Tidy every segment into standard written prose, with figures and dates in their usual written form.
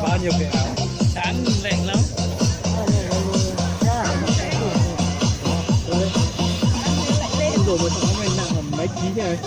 bao nhiêu cái áo sáng lạnh lắm. Rồi một tháng mình nặng mấy ký rồi.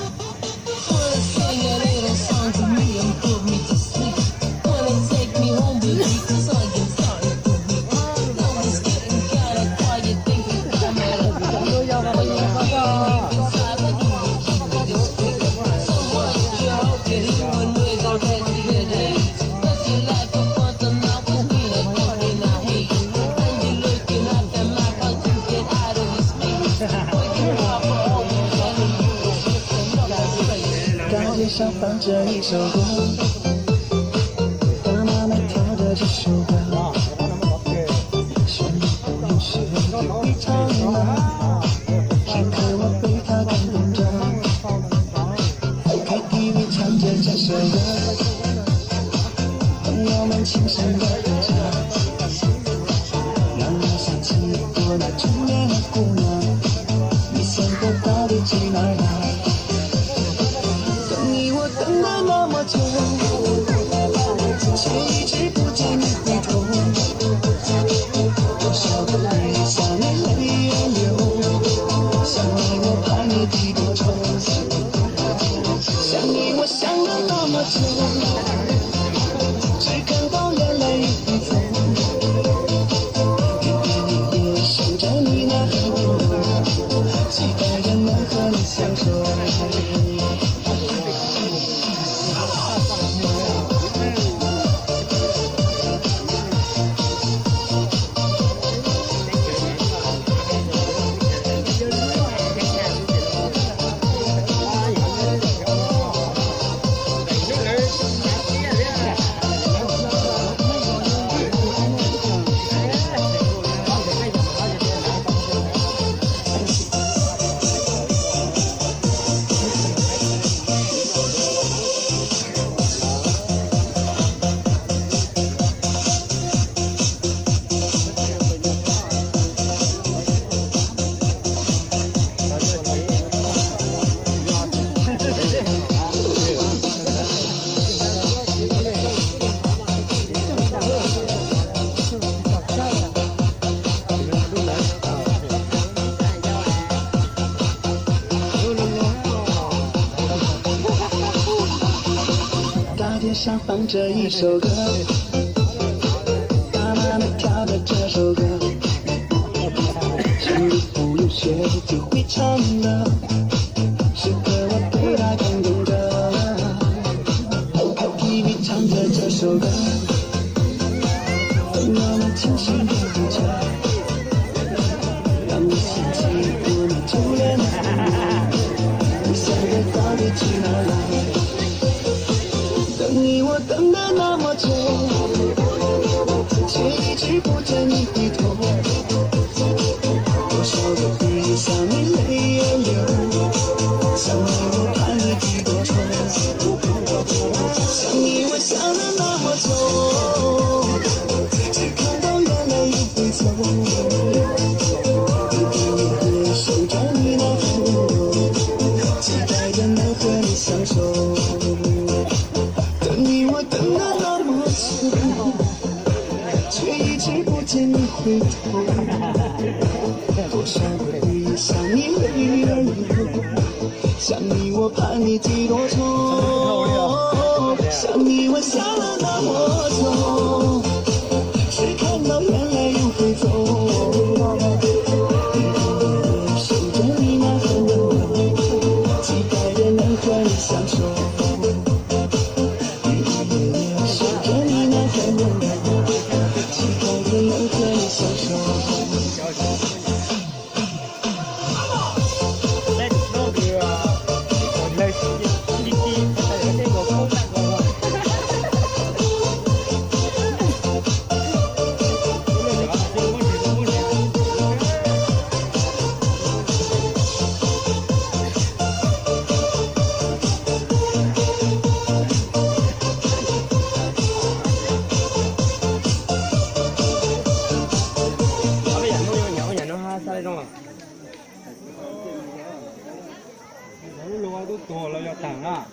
大街上放着一首歌，爸妈们跳着这首歌，旋律不用学就会唱了，时刻我被它感动着。KTV 唱着这首歌，朋友们轻声地哼着，让我想起我那初恋的姑娘，你现在到底去哪儿了？等了那么久，却一直不见你回头。多少个夜想你泪眼流，想你我怕你记多愁。想你我想了那么久，只看到眼泪会走。一遍一遍守着你那份温柔，期待着能和你相守。大街上放着一首歌，爸妈们跳着这首歌，旋律不用学就会唱的，时刻我被它感动着。KTV 唱着这首歌，朋友们轻声地哼着，让我想起我那初恋的姑娘，你现在到底去哪儿了？等你我等了那么久，却一直不见你回头。多少个回忆想你泪眼流，想你我怕你记多愁。想你我想了那么久，只看到眼泪又会走。一遍一遍守着你那份温柔，期待着能和你相守。等了那么久，却一直不见你回头。多少个回忆想你泪眼流，想你我怕你记多愁。想你我想了那么久，只看到眼泪又会走。守着你那份温柔，期待着能和你相守。多了要等啊。